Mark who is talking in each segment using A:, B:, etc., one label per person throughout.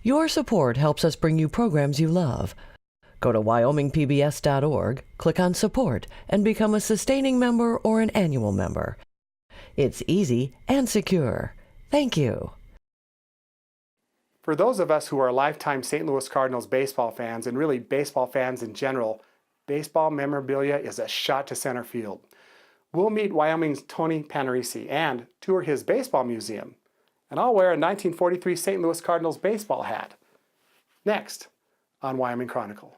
A: Your support helps us bring you programs you love. Go to wyomingpbs.org, click on Support, and become a sustaining member or an annual member. It's easy and secure. Thank you.
B: For those of us who are lifetime St. Louis Cardinals baseball fans, and really baseball fans in general, baseball memorabilia is a shot to center field. We'll meet Wyoming's Tony Panarisi and tour his baseball museum. And I'll wear a 1943 St. Louis Cardinals baseball hat. Next on Wyoming Chronicle.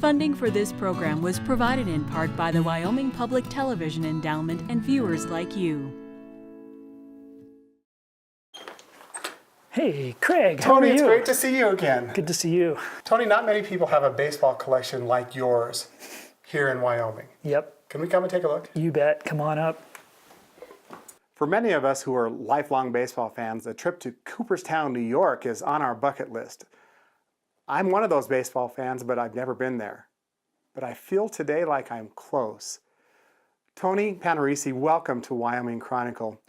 C: Funding for this program was provided in part by the Wyoming Public Television Endowment and viewers like you.
D: Hey, Craig, how
B: Tony,
D: are you?
B: it's great to see you again.
D: Good to see you.
B: Tony, not many people have a baseball collection like yours here in Wyoming.
D: Yep.
B: Can we come and take a look?
D: You bet. Come on up.
B: For many of us who are lifelong baseball fans, a trip to Cooperstown, New York is on our bucket list. I'm one of those baseball fans, but I've never been there. But I feel today like I'm close. Tony Panarisi, welcome to Wyoming Chronicle.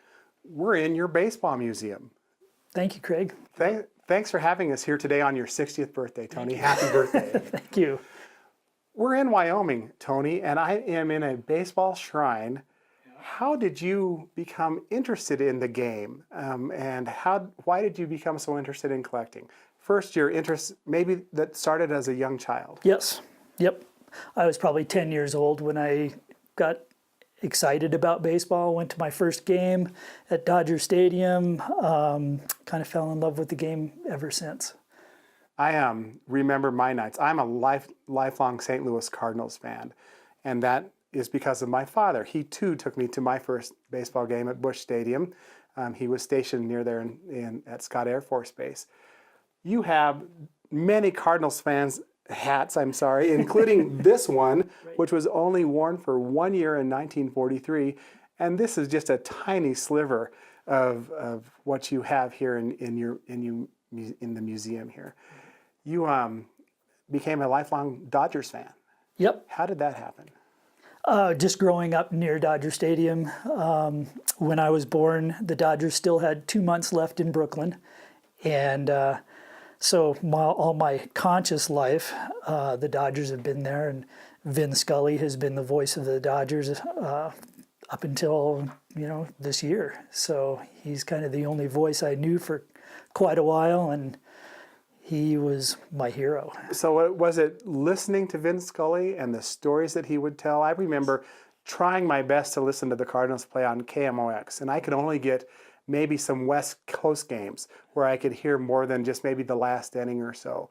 B: We're in your baseball museum.
D: Thank you, Craig.
B: Thanks for having us here today on your 60th birthday, Tony. Happy birthday.
D: Thank you.
B: We're in Wyoming, Tony, and I am in a baseball shrine. How did you become interested in the game? And why did you become so interested in collecting? First, your interest, maybe that started as a young child.
D: Yes. Yep. I was probably 10 years old when I got excited about baseball. Went to my first game at Dodger Stadium. Kind of fell in love with the game ever since.
B: I remember my nights. I'm a lifelong St. Louis Cardinals fan, and that is because of my father. He too took me to my first baseball game at Busch Stadium. He was stationed near there at Scott Air Force Base. You have many Cardinals fans hats, including this one, which was only worn for 1 year in 1943. And this is just a tiny sliver of what you have here in the museum here. You became a lifelong Dodgers fan.
D: Yep.
B: How did that happen?
D: Just growing up near Dodger Stadium. When I was born, the Dodgers still had 2 months left in Brooklyn. And so all my conscious life, the Dodgers have been there, and Vin Scully has been the voice of the Dodgers up until this year. So he's kind of the only voice I knew for quite a while, and he was my hero.
B: So was it listening to Vin Scully and the stories that he would tell? I remember trying my best to listen to the Cardinals play on KMOX, and I could only get maybe some West Coast games where I could hear more than just maybe the last inning or so.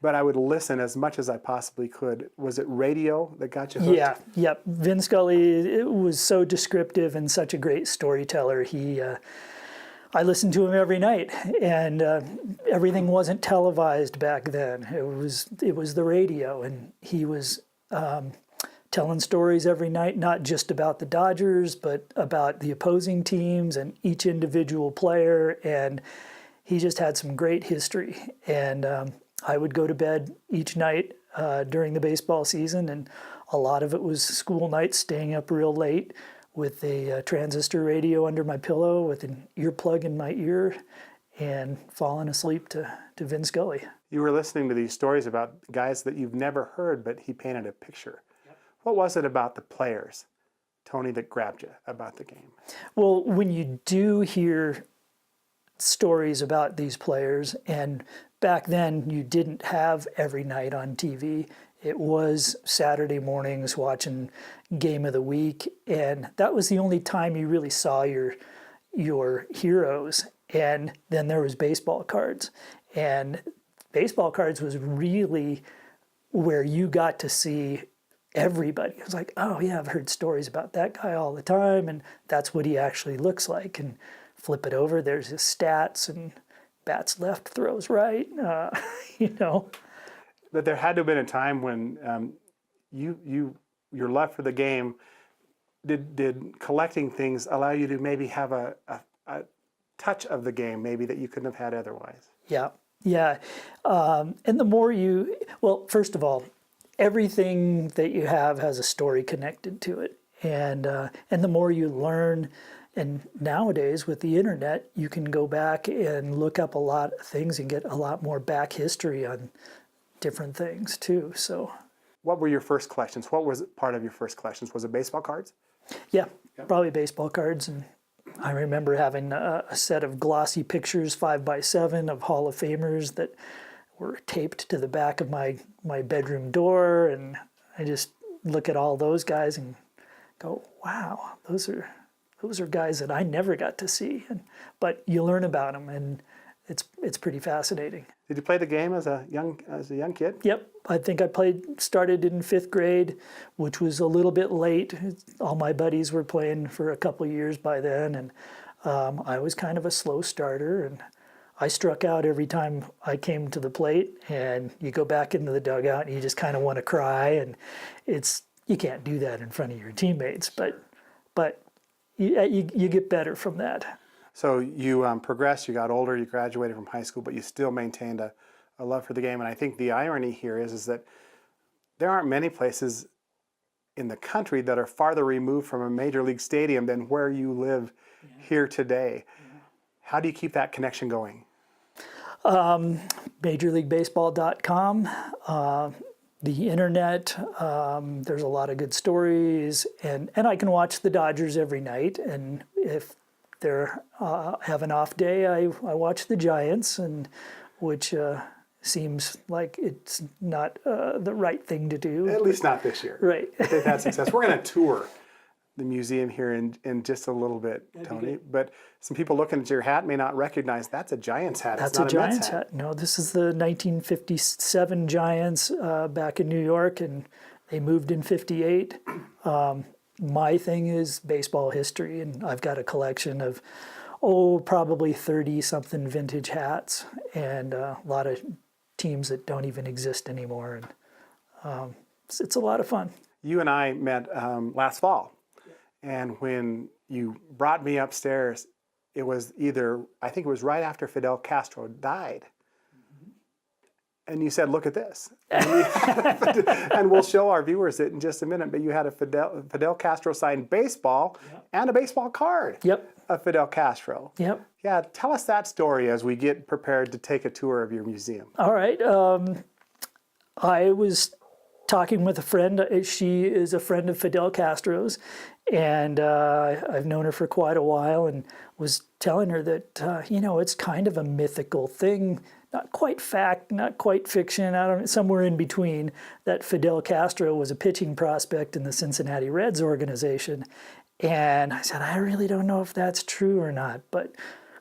B: But I would listen as much as I possibly could. Was it radio that got you hooked?
D: Yeah. Vin Scully was so descriptive and such a great storyteller. I listened to him every night, and everything wasn't televised back then. It was the radio, and he was telling stories every night, not just about the Dodgers, but about the opposing teams and each individual player. And he just had some great history. And I would go to bed each night during the baseball season, and a lot of it was school nights, staying up real late with a transistor radio under my pillow with an earplug in my ear and falling asleep to Vin Scully.
B: You were listening to these stories about guys that you've never heard, but he painted a picture. What was it about the players, Tony, that grabbed you about the game?
D: Well, when you do hear stories about these players, and back then you didn't have every night on TV. It was Saturday mornings watching Game of the Week, and that was the only time you really saw your heroes. And then there was baseball cards. And baseball cards was really where you got to see everybody. It was like, oh yeah, I've heard stories about that guy all the time, and that's what he actually looks like. And flip it over, there's his stats, and bats left, throws right,
B: But there had to have been a time when your love for the game, did collecting things allow you to maybe have a touch of the game maybe that you couldn't have had otherwise.
D: Yeah, yeah. And the more well, first of all, everything that you have has a story connected to it. And the more you learn, and nowadays with the internet, you can go back and look up a lot of things and get a lot more back history on different things too. So,
B: what were your first collections? What was part of your first collections? Was it baseball cards?
D: yeah, probably baseball cards. And I remember having a set of glossy pictures, 5x7, of Hall of Famers that were taped to the back of my bedroom door. And I just look at all those guys and go, wow, those are guys that I never got to see. But you learn about them, and it's pretty fascinating.
B: Did you play the game as a young kid?
D: Yep, I think started in 5th grade, which was a little bit late. All my buddies were playing for a couple of years by then, and I was kind of a slow starter, and I struck out every time I came to the plate. And you go back into the dugout, and you just kind of want to cry, and you can't do that in front of your teammates, but you get better from that.
B: So you progressed, you got older, you graduated from high school, but you still maintained a love for the game. And I think the irony here is that there aren't many places in the country that are farther removed from a major league stadium than where you live here today. How do you keep that connection going?
D: MajorLeagueBaseball.com, the internet. There's a lot of good stories, and I can watch the Dodgers every night. And if they have an off day, I watch the Giants, and which seems like it's not the right thing to do.
B: At least not this year.
D: Right.
B: But they've had success. We're going to tour the museum here in just a little bit, Tony. But some people looking at your hat may not recognize that's a Giants hat.
D: That's
B: it's not
D: a Giants
B: Mets
D: hat. No, this is the 1957 Giants back in New York, and they moved in 58. My thing is baseball history, and I've got a collection of, probably 30-something vintage hats, and a lot of teams that don't even exist anymore. And it's a lot of fun.
B: You and I met last fall. And when you brought me upstairs, it was I think it was right after Fidel Castro died. And you said, look at this. And we'll show our viewers it in just a minute, but you had a Fidel Castro signed baseball and a baseball card of Fidel Castro.
D: Yep.
B: Yeah, tell us that story as we get prepared to take a tour of your museum.
D: All right. I was talking with a friend. She is a friend of Fidel Castro's, and I've known her for quite a while, and was telling her that, it's kind of a mythical thing, not quite fact, not quite fiction, somewhere in between, that Fidel Castro was a pitching prospect in the Cincinnati Reds organization. And I said, I really don't know if that's true or not, but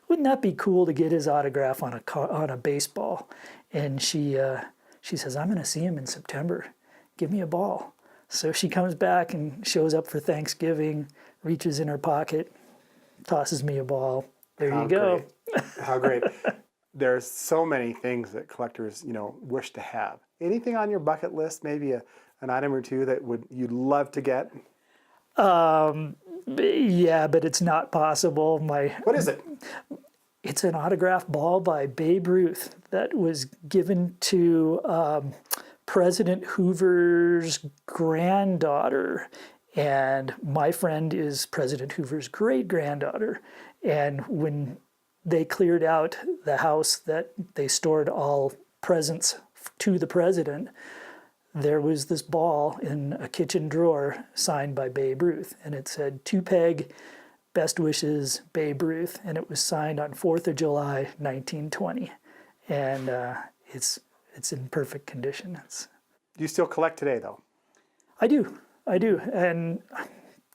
D: wouldn't that be cool to get his autograph on a baseball? And she says, I'm going to see him in September. Give me a ball. So she comes back and shows up for Thanksgiving, reaches in her pocket, tosses me a ball. There you go.
B: Great. How great. There's so many things that collectors, wish to have. Anything on your bucket list, maybe an item or two that you'd love to get?
D: Yeah, but it's not possible.
B: What is it?
D: It's an autographed ball by Babe Ruth that was given to President Hoover's granddaughter. And my friend is President Hoover's great-granddaughter. And when they cleared out the house that they stored all presents to the president, there was this ball in a kitchen drawer signed by Babe Ruth. And it said, "To Peg, best wishes, Babe Ruth." And it was signed on 4th of July, 1920. And it's in perfect condition.
B: Do you still collect today, though?
D: I do. And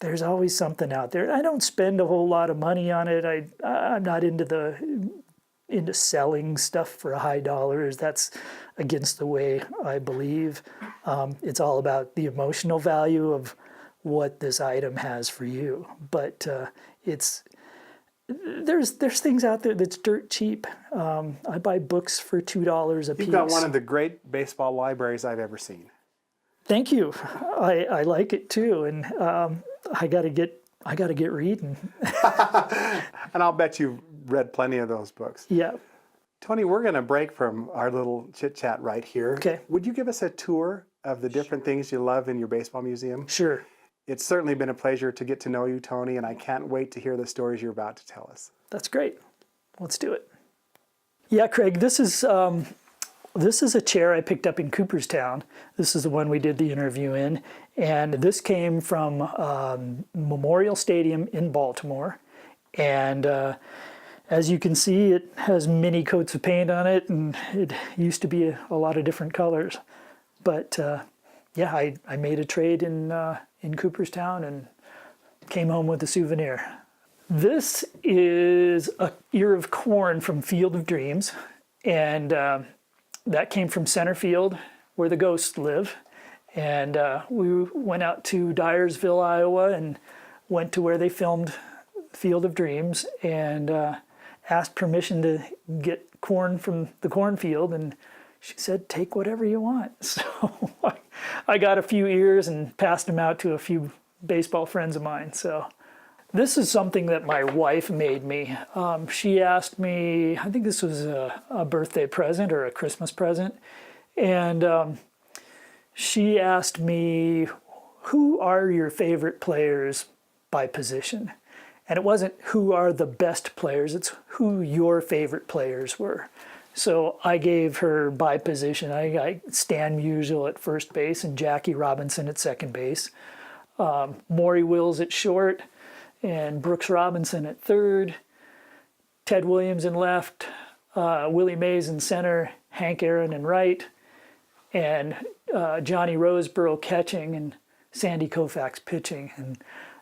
D: there's always something out there. I don't spend a whole lot of money on it. I'm not into selling stuff for high dollars. That's against the way I believe. It's all about the emotional value of what this item has for you. But there's things out there that's dirt cheap. I buy books for $2 a piece.
B: You've got one of the great baseball libraries I've ever seen.
D: Thank you. I like it too, and I got to get reading.
B: And I'll bet you've read plenty of those books.
D: Yeah.
B: Tony, we're going to break from our little chit chat right here.
D: Okay.
B: Would you give us a tour of the different things you love in your baseball museum?
D: Sure.
B: It's certainly been a pleasure to get to know you, Tony, and I can't wait to hear the stories you're about to tell us.
D: That's great. Let's do it. Yeah, Craig, this is a chair I picked up in Cooperstown. This is the one we did the interview in. And this came from Memorial Stadium in Baltimore. And as you can see, it has many coats of paint on it, and it used to be a lot of different colors. But yeah, I made a trade in Cooperstown and came home with a souvenir. This is a ear of corn from Field of Dreams, and that came from center field where the ghosts live. And we went out to Dyersville, Iowa, and went to where they filmed Field of Dreams and asked permission to get corn from the cornfield, and she said, take whatever you want. So I got a few ears and passed them out to a few baseball friends of mine. So this is something that my wife made me. She asked me, I think this was a birthday present or a Christmas present, and she asked me, who are your favorite players by position? And it wasn't who are the best players, it's who your favorite players were. So I gave her by position. I got Stan Musial at first base and Jackie Robinson at second base, Maury Wills at short, and Brooks Robinson at third, Ted Williams in left, Willie Mays in center, Hank Aaron in right, and Johnny Roseborough catching and Sandy Koufax pitching. And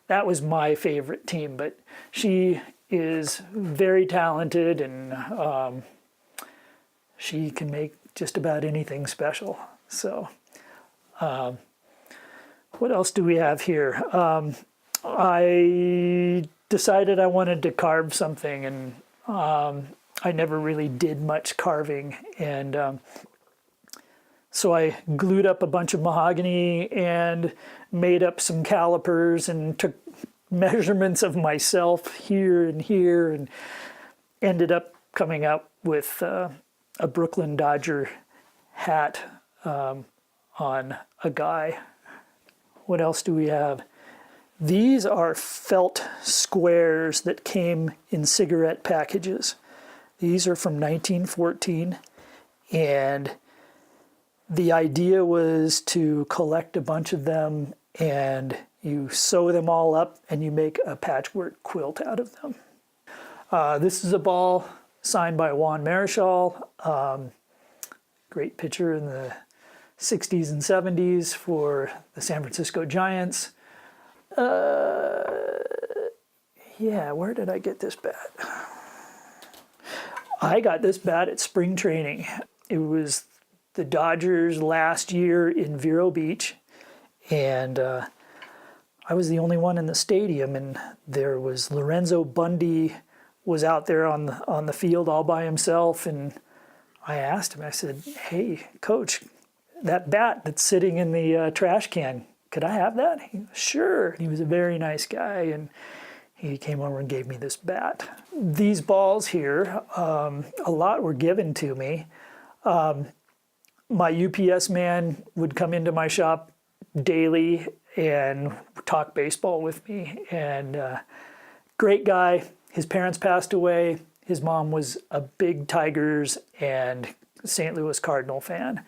D: that was my favorite team, but she is very talented, and she can make just about anything special. So what else do we have here? I decided I wanted to carve something, and I never really did much carving, and so I glued up a bunch of mahogany and made up some calipers and took measurements of myself here, and ended up coming up with a Brooklyn Dodger hat on a guy. What else do we have? These are felt squares that came in cigarette packages. These are from 1914, and the idea was to collect a bunch of them, and you sew them all up and you make a patchwork quilt out of them. This is a ball signed by Juan Marichal, great pitcher in the 60s and 70s for the San Francisco Giants. Yeah, where did I get this bat? I got this bat at spring training. It was the Dodgers' last year in Vero Beach, and I was the only one in the stadium, and there was Lorenzo Bundy was out there on the field all by himself, and I asked him, I said, hey, coach, that bat that's sitting in the trash can, could I have that? He goes, sure. He was a very nice guy, and he came over and gave me this bat. These balls here, a lot were given to me. My UPS man would come into my shop daily and talk baseball with me, and great guy. His parents passed away. His mom was a big Tigers and St. Louis Cardinal fan.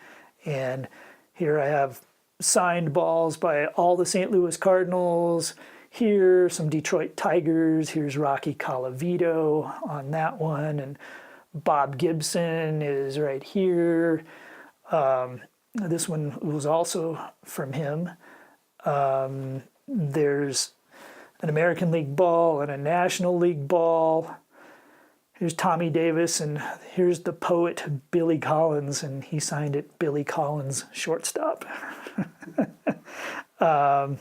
D: And here I have signed balls by all the St. Louis Cardinals. Here, some Detroit Tigers. Here's Rocky Colavito on that one. And Bob Gibson is right here. This one was also from him. There's an American League ball and a National League ball. Here's Tommy Davis, and here's the poet Billy Collins, and he signed it Billy Collins, shortstop. I've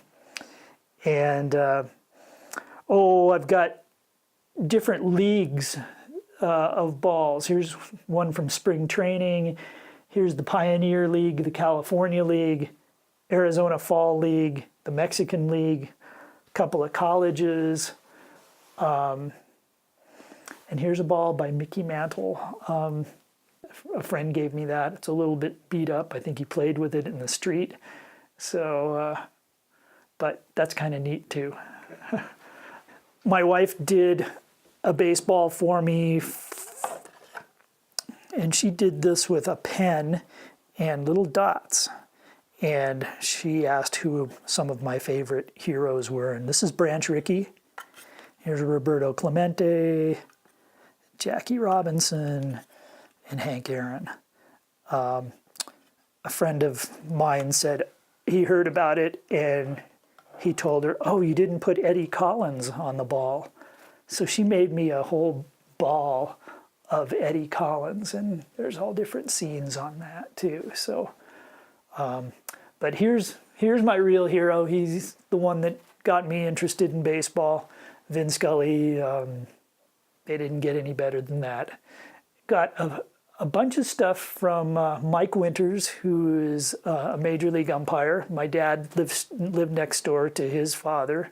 D: got different leagues of balls. Here's one from spring training. Here's the Pioneer League, the California League, Arizona Fall League, the Mexican League, a couple of colleges. And here's a ball by Mickey Mantle. A friend gave me that. It's a little bit beat up. I think he played with it in the street. So, but that's kind of neat too. My wife did a baseball for me, and she did this with a pen and little dots. And she asked who some of my favorite heroes were. And this is Branch Rickey. Here's Roberto Clemente, Jackie Robinson, and Hank Aaron. A friend of mine said he heard about it and he told her, oh, you didn't put Eddie Collins on the ball. So she made me a whole ball of Eddie Collins, and there's all different scenes on that too. So, but here's my real hero. He's the one that got me interested in baseball. Vin Scully. They didn't get any better than that. Got a bunch of stuff from Mike Winters, who is a major league umpire. My dad lived next door to his father,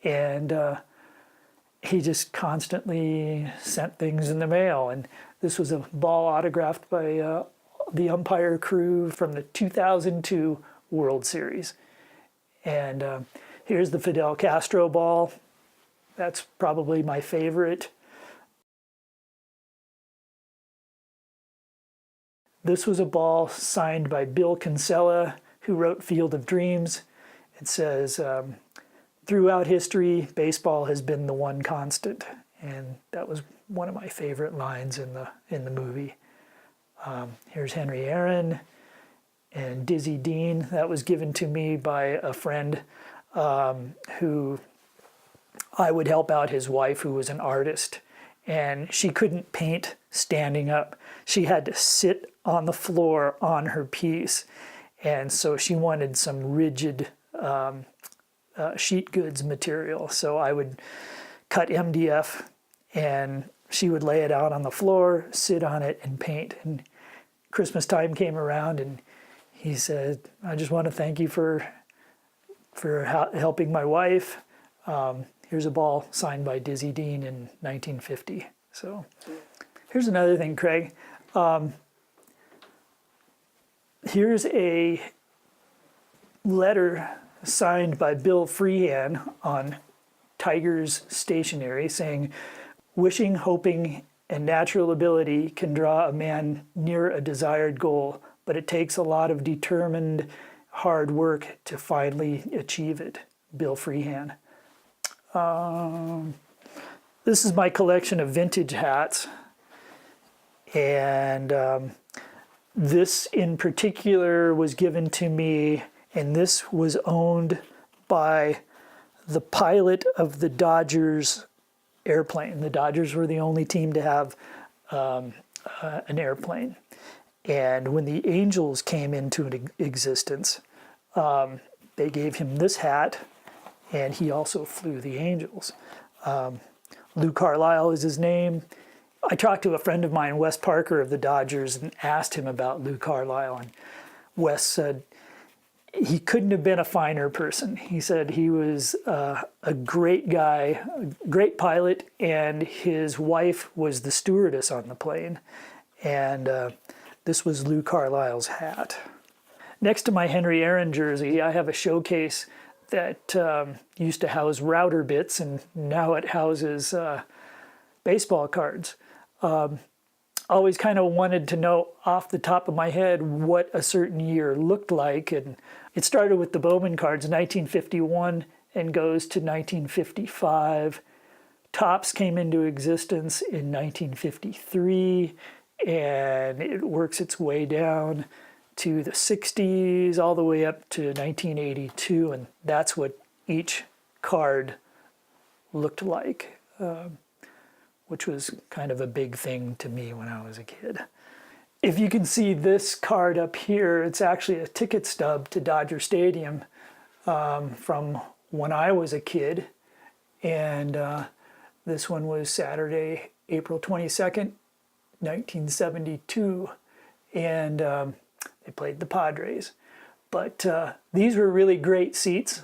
D: and he just constantly sent things in the mail. And this was a ball autographed by the umpire crew from the 2002 World Series. And here's the Fidel Castro ball. That's probably my favorite. This was a ball signed by Bill Kinsella, who wrote Field of Dreams. It says, throughout history, baseball has been the one constant. And that was one of my favorite lines in the movie. Here's Henry Aaron and Dizzy Dean. That was given to me by a friend who I would help out his wife, who was an artist. And she couldn't paint standing up. She had to sit on the floor on her piece. And so she wanted some rigid sheet goods material. So I would cut MDF and she would lay it out on the floor, sit on it, and paint. And Christmas time came around and he said, I just want to thank you for helping my wife. Here's a ball signed by Dizzy Dean in 1950. So here's another thing, Craig. Here's a letter signed by Bill Freehan on Tiger's stationery saying, wishing, hoping, and natural ability can draw a man near a desired goal, but it takes a lot of determined hard work to finally achieve it. Bill Freehan. This is my collection of vintage hats, and this in particular was given to me, and this was owned by the pilot of the Dodgers airplane. The Dodgers were the only team to have an airplane, and when the Angels came into existence, they gave him this hat, and he also flew the Angels. Lou Carlisle is his name. I talked to a friend of mine, Wes Parker of the Dodgers, and asked him about Lou Carlisle. And Wes said he couldn't have been a finer person. He said he was a great guy, a great pilot, and his wife was the stewardess on the plane. And this was Lou Carlisle's hat. Next to my Henry Aaron jersey, I have a showcase that used to house router bits, and now it houses baseball cards. Always kind of wanted to know off the top of my head what a certain year looked like, and it started with the Bowman cards, 1951, and goes to 1955. Topps came into existence in 1953, and it works its way down to the 60s, all the way up to 1982, and that's what each card looked like, which was kind of a big thing to me when I was a kid. If you can see this card up here, it's actually a ticket stub to Dodger Stadium from when I was a kid, and this one was Saturday, April 22nd, 1972, and they played the Padres. But these were really great seats.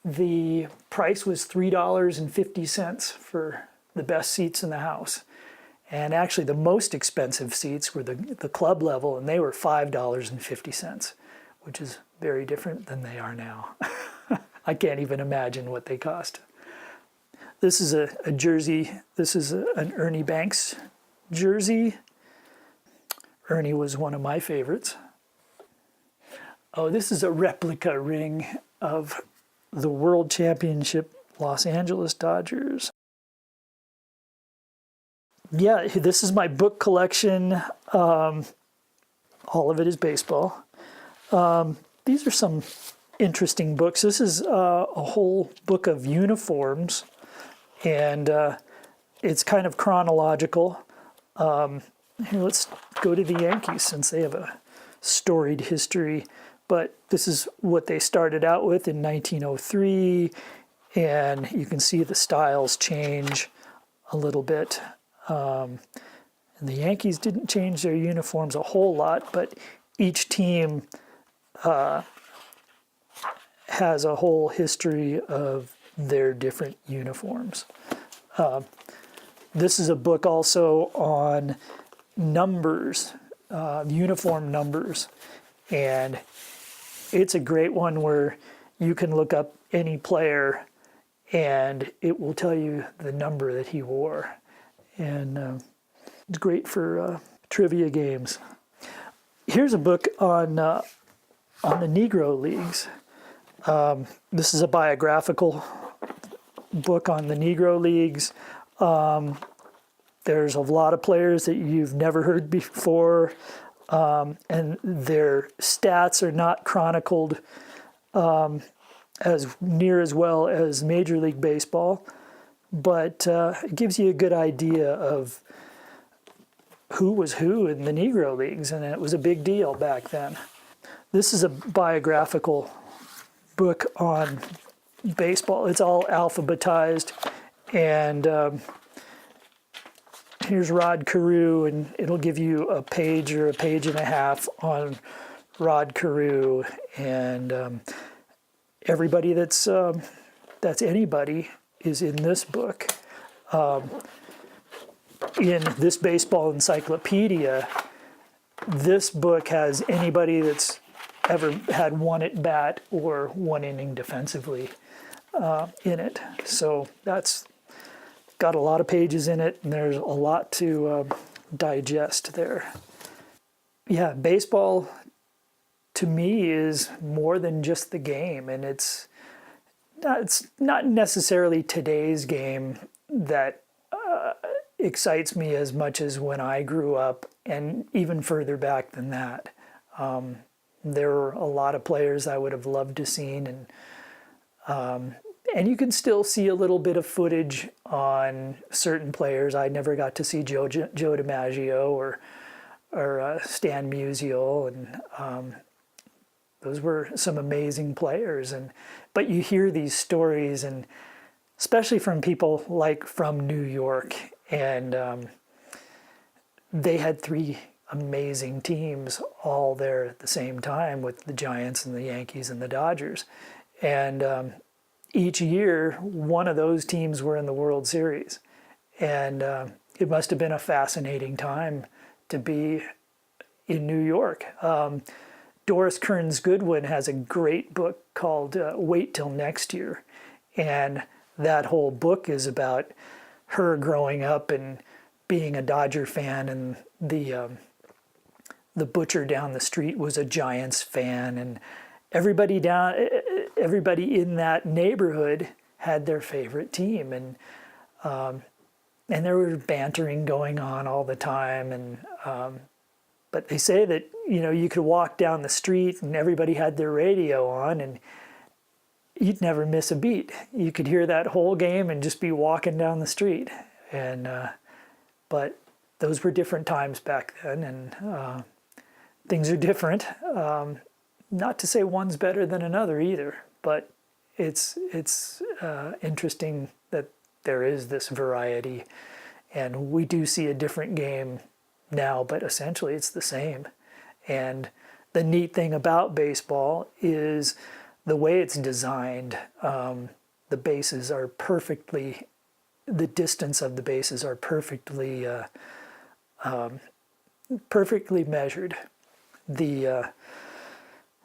D: The price was $3.50 for the best seats in the house. And actually the most expensive seats were the club level, and they were $5.50, which is very different than they are now. I can't even imagine what they cost. This is a jersey. This is an Ernie Banks jersey. Ernie was one of my favorites. Oh, this is a replica ring of the World Championship Los Angeles Dodgers. Yeah, this is my book collection. All of it is baseball. These are some interesting books. This is a whole book of uniforms, and it's kind of chronological. Here, let's go to the Yankees since they have a storied history. But this is what they started out with in 1903, and you can see the styles change a little bit. And the Yankees didn't change their uniforms a whole lot, but each team has a whole history of their different uniforms. This is a book also on numbers, uniform numbers, and it's a great one where you can look up any player and it will tell you the number that he wore. And it's great for trivia games. Here's a book on the Negro Leagues. This is a biographical book on the Negro Leagues. There's a lot of players that you've never heard before, and their stats are not chronicled as near as well as Major League Baseball, but it gives you a good idea of who was who in the Negro Leagues, and it was a big deal back then. This is a biographical book on baseball. It's all alphabetized, and here's Rod Carew, and it'll give you a page or a page and a half on Rod Carew, and everybody that's anybody is in this book. In this baseball encyclopedia, this book has anybody that's ever had one at bat or one inning defensively in it. So that's got a lot of pages in it, and there's a lot to digest there. Yeah, baseball to me is more than just the game, and it's not necessarily today's game that excites me as much as when I grew up, and even further back than that. There were a lot of players I would have loved to seen, and you can still see a little bit of footage on certain players. I never got to see Joe DiMaggio or Stan Musial, and those were some amazing players. But you hear these stories, and especially from people like from New York, and they had three amazing teams all there at the same time with the Giants and the Yankees and the Dodgers. And each year, one of those teams were in the World Series. And it must have been a fascinating time to be in New York. Doris Kearns Goodwin has a great book called Wait Till Next Year. And that whole book is about her growing up and being a Dodger fan, and the butcher down the street was a Giants fan, and everybody in that neighborhood had their favorite team, and there was bantering going on all the time, and but they say that you could walk down the street and everybody had their radio on, and you'd never miss a beat. You could hear that whole game and just be walking down the street, and but those were different times back then, and things are different. Not to say one's better than another either, but it's interesting that there is this variety, and we do see a different game now, but essentially it's the same. And the neat thing about baseball is the way it's designed. The bases are perfectly the distance of the bases are perfectly measured. The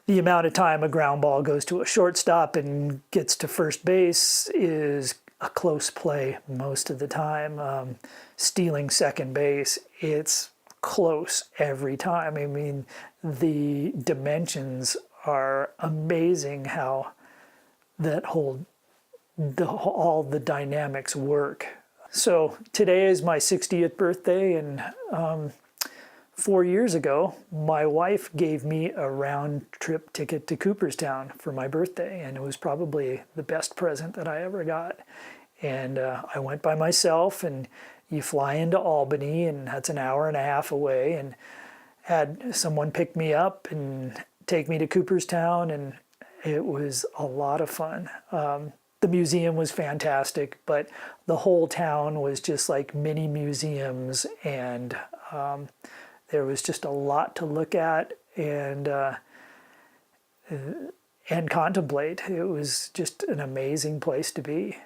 D: amount of time a ground ball goes to a shortstop and gets to first base is a close play most of the time. Stealing second base, it's close every time. I mean, the dimensions are amazing how all the dynamics work. So today is my 60th birthday, and 4 years ago, my wife gave me a round-trip ticket to Cooperstown for my birthday, and it was probably the best present that I ever got. And I went by myself, and you fly into Albany, and that's an hour and a half away, and had someone pick me up and take me to Cooperstown, and it was a lot of fun. The museum was fantastic, but the whole town was just like mini museums, and there was just a lot to look at and contemplate. It was just an amazing place to be.